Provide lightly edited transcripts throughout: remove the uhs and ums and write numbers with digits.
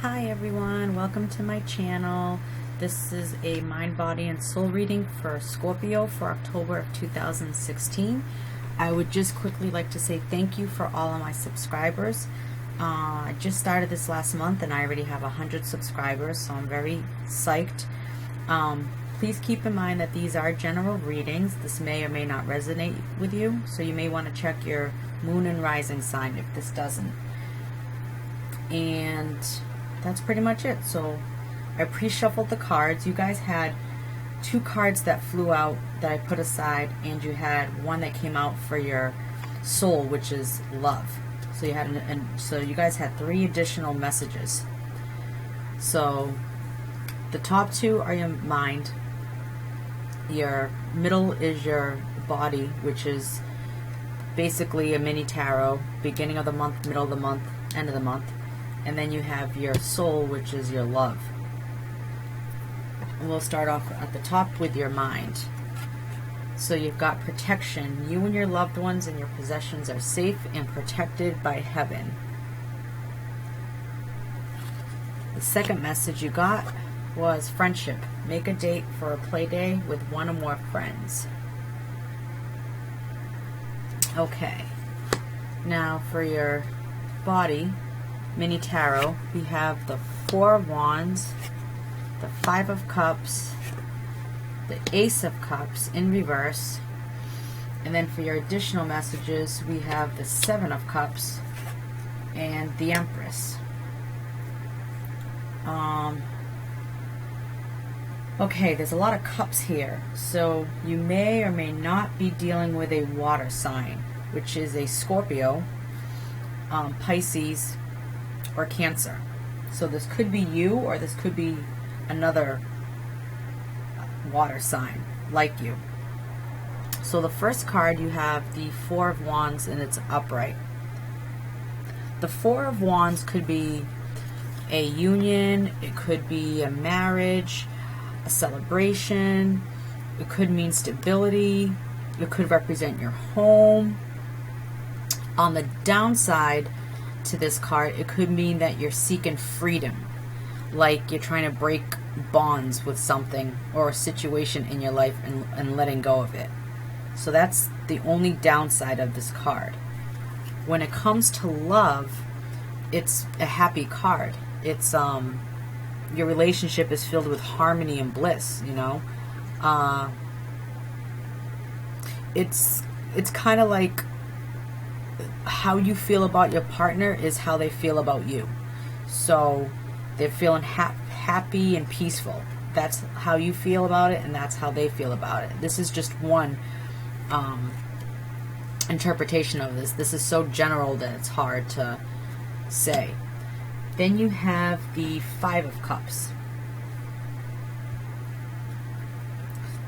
Hi everyone, welcome to my channel. This is a mind, body, and soul reading for Scorpio for October of 2016. I would just quickly like to say thank you for all of my subscribers. I just started this last month and I already have 100 subscribers, so I'm very psyched. Please keep in mind that these are general readings. This may or may not resonate with you, so you may want to check your moon and rising sign if this doesn't. And that's pretty much it. So I pre-shuffled the cards. You guys had two cards that flew out that I put aside, and you had one that came out for your soul, which is love. So you had so you guys had three additional messages. So the top two are your mind. Your middle is your body, which is basically a mini tarot, beginning of the month, middle of the month, end of the month. And then you have your soul, which is your love. And we'll start off at the top with your mind. So you've got protection. You and your loved ones and your possessions are safe and protected by heaven. The second message you got was friendship. Make a date for a play day with one or more friends. Okay. Now for your body mini tarot, we have the Four of Wands, the Five of Cups, the Ace of Cups in reverse, and then for your additional messages we have the Seven of Cups and the Empress. Okay, there's a lot of cups here, so you may or may not be dealing with a water sign, which is a Scorpio, Pisces, or Cancer. So this could be you, or this could be another water sign like you. So the first card, you have the Four of Wands, and it's upright. The Four of Wands could be a union, it could be a marriage, a celebration, it could mean stability, it could represent your home. On the downside to this card, it could mean that you're seeking freedom, like you're trying to break bonds with something or a situation in your life and letting go of it. So that's the only downside of this card. When it comes to love, it's a happy card. It's your relationship is filled with harmony and bliss, you know. It's kind of like how you feel about your partner is how they feel about you. So they're feeling happy and peaceful. That's how you feel about it, and that's how they feel about it. This is just one interpretation of this. This is so general that it's hard to say. Then you have the Five of Cups.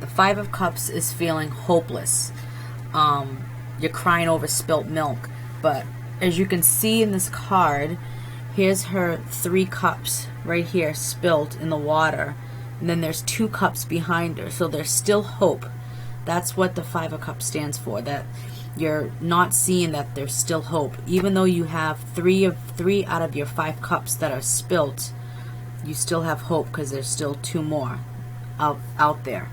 The Five of Cups is feeling hopeless. You're crying over spilt milk. But as you can see in this card, here's her three cups right here spilt in the water. And then there's two cups behind her. So there's still hope. That's what the Five of Cups stands for. That you're not seeing that there's still hope. Even though you have three out of your 5 cups that are spilt, you still have hope because there's still 2 more out there.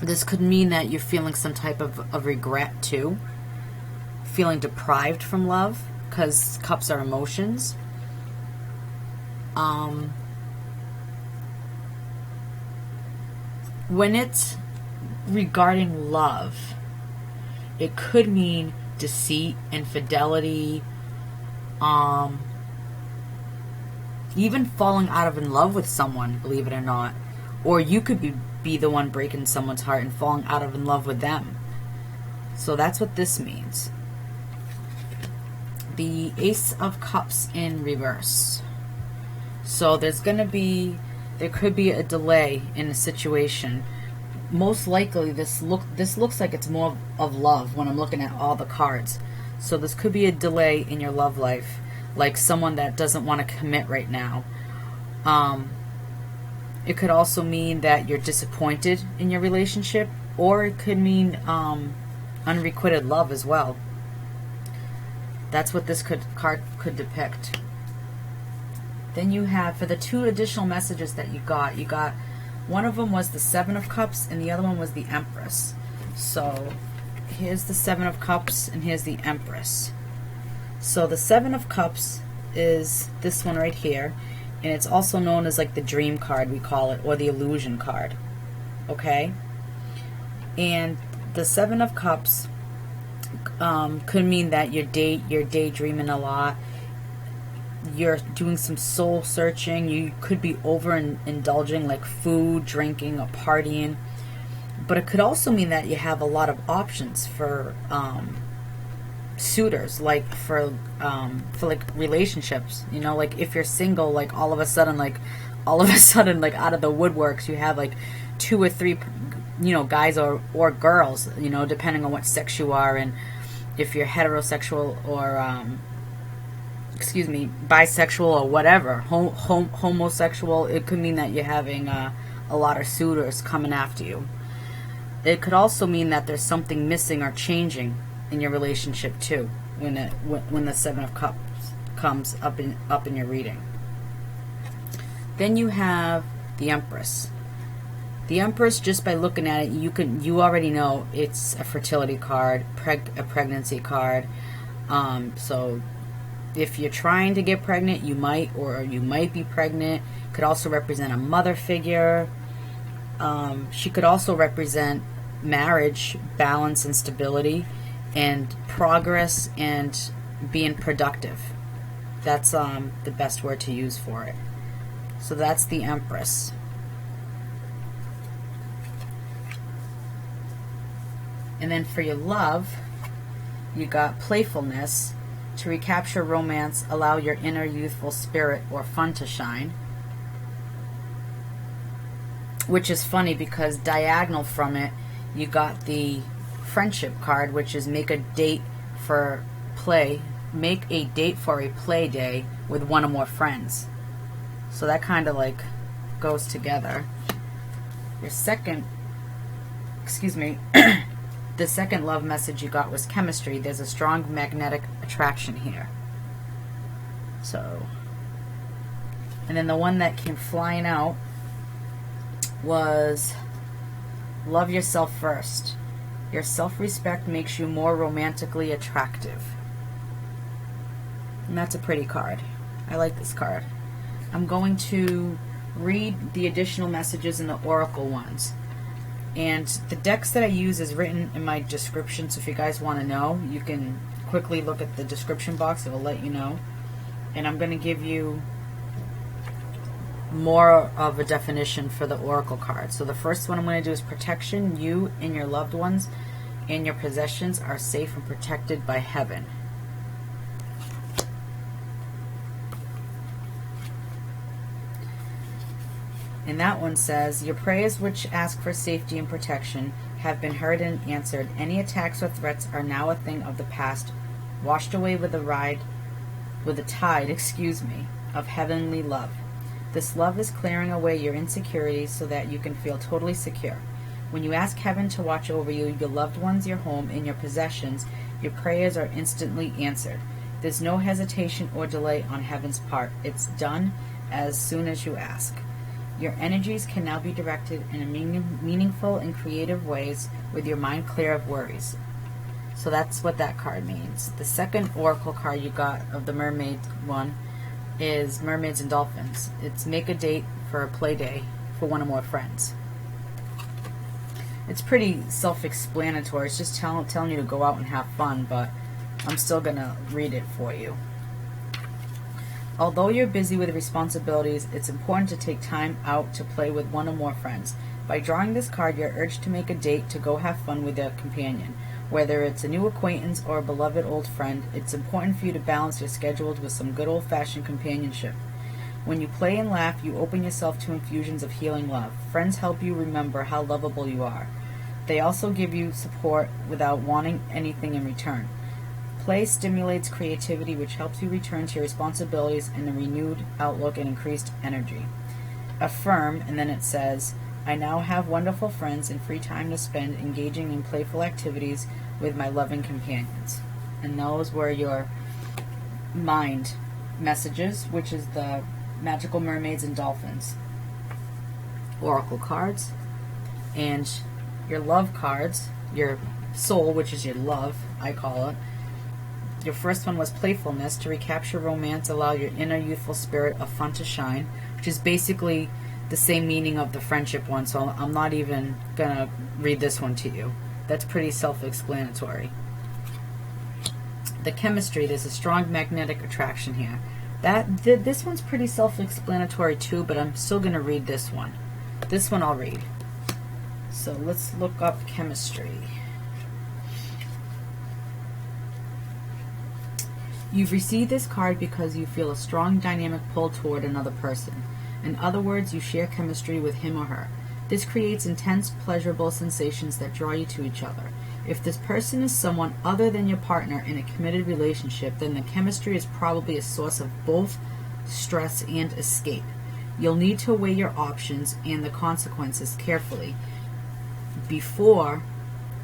This could mean that you're feeling some type of regret too. Feeling deprived from love, because cups are emotions. When it's regarding love, it could mean deceit, infidelity, even falling out of in love with someone, believe it or not. Or you could be the one breaking someone's heart and falling out of in love with them. So that's what this means. The Ace of Cups in reverse. So there could be a delay in a situation. Most likely this looks like it's more of love when I'm looking at all the cards. So this could be a delay in your love life, like someone that doesn't want to commit right now. It could also mean that you're disappointed in your relationship, or it could mean unrequited love as well. That's what this card could depict. Then you have, for the 2 additional messages that you got, one of them was the 7 of Cups and the other one was the Empress. So here's the 7 of Cups and here's the Empress. So the 7 of Cups is this one right here, and it's also known as like the dream card, we call it, or the illusion card. Okay? And the 7 of Cups could mean that you're daydreaming a lot. You're doing some soul searching. You could be overindulging, like food, drinking, or partying. But it could also mean that you have a lot of options for suitors, like for like relationships. You know, like if you're single, like all of a sudden, like out of the woodworks, you have like 2 or 3, you know, guys or girls, you know, depending on what sex you are, and if you're heterosexual or bisexual or whatever, homosexual. It could mean that you're having a lot of suitors coming after you. It could also mean that there's something missing or changing in your relationship too, when the 7 of Cups comes up in your reading. Then you have the Empress. The Empress, just by looking at it, you already know it's a fertility card, a pregnancy card. So if you're trying to get pregnant, you might be pregnant. Could also represent a mother figure. She could also represent marriage, balance and stability, and progress and being productive. That's the best word to use for it. So that's the Empress. And then for your love, you got playfulness. To recapture romance, allow your inner youthful spirit or fun to shine. Which is funny because diagonal from it, you got the friendship card, which is make a date for play. Make a date for a play day with 1 or more friends. So that kind of like goes together. Your second, the second love message you got was chemistry. There's a strong magnetic attraction here. So, and then the one that came flying out was love yourself first. Your self-respect makes you more romantically attractive. And that's a pretty card. I like this card. I'm going to read the additional messages in the oracle ones. And the decks that I use is written in my description, so if you guys want to know, you can quickly look at the description box. It will let you know. And I'm going to give you more of a definition for the oracle card. So the first one I'm going to do is protection. You and your loved ones and your possessions are safe and protected by heaven. And that one says, your prayers which ask for safety and protection have been heard and answered. Any attacks or threats are now a thing of the past, washed away with the tide, of heavenly love. This love is clearing away your insecurities so that you can feel totally secure. When you ask heaven to watch over you, your loved ones, your home, and your possessions, your prayers are instantly answered. There's no hesitation or delay on heaven's part. It's done as soon as you ask. Your energies can now be directed in meaningful and creative ways with your mind clear of worries. So that's what that card means. The second oracle card you got of the mermaid one is Mermaids and Dolphins. It's make a date for a play day for 1 or more friends. It's pretty self-explanatory. It's just telling you to go out and have fun, but I'm still going to read it for you. Although you're busy with responsibilities, it's important to take time out to play with 1 or more friends. By drawing this card, you're urged to make a date to go have fun with a companion. Whether it's a new acquaintance or a beloved old friend, it's important for you to balance your schedules with some good old-fashioned companionship. When you play and laugh, you open yourself to infusions of healing love. Friends help you remember how lovable you are. They also give you support without wanting anything in return. Play stimulates creativity, which helps you return to your responsibilities in a renewed outlook and increased energy. Affirm, and then it says, I now have wonderful friends and free time to spend engaging in playful activities with my loving companions. And those were your mind messages, which is the Magical Mermaids and Dolphins. Oracle cards. And your love cards, your soul, which is your love, I call it. Your first one was playfulness, to recapture romance, allow your inner youthful spirit of fun to shine, which is basically the same meaning of the friendship one, so I'm not even going to read this one to you. That's pretty self-explanatory. The chemistry, there's a strong magnetic attraction here. This one's pretty self-explanatory too, but I'm still going to read this one. This one I'll read. So let's look up chemistry. You've received this card because you feel a strong dynamic pull toward another person. In other words, you share chemistry with him or her. This creates intense, pleasurable sensations that draw you to each other. If this person is someone other than your partner in a committed relationship, then the chemistry is probably a source of both stress and escape. You'll need to weigh your options and the consequences carefully before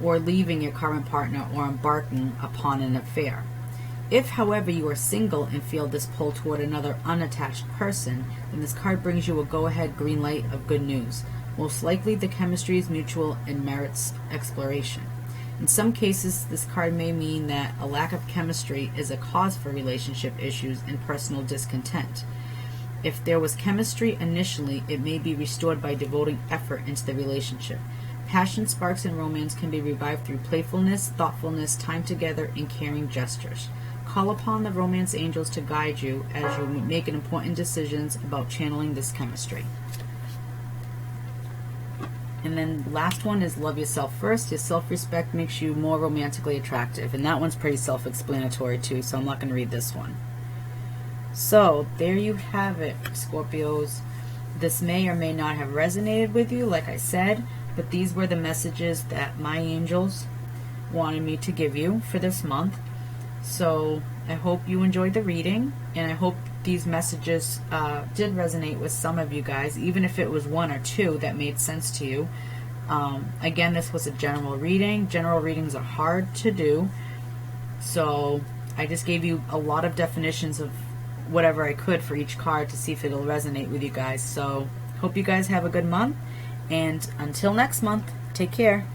or leaving your current partner or embarking upon an affair. If, however, you are single and feel this pull toward another unattached person, then this card brings you a go-ahead green light of good news. Most likely the chemistry is mutual and merits exploration. In some cases, this card may mean that a lack of chemistry is a cause for relationship issues and personal discontent. If there was chemistry initially, it may be restored by devoting effort into the relationship. Passion, sparks, and romance can be revived through playfulness, thoughtfulness, time together, and caring gestures. Call upon the romance angels to guide you as you make important decisions about channeling this chemistry. And then last one is love yourself first. Your self-respect makes you more romantically attractive. And that one's pretty self-explanatory too, so I'm not going to read this one. So there you have it, Scorpios. This may or may not have resonated with you, like I said, but these were the messages that my angels wanted me to give you for this month. So I hope you enjoyed the reading, and I hope these messages did resonate with some of you guys, even if it was one or two that made sense to you. Again, this was a general reading. General readings are hard to do, so I just gave you a lot of definitions of whatever I could for each card to see if it'll resonate with you guys. So hope you guys have a good month, and until next month, take care.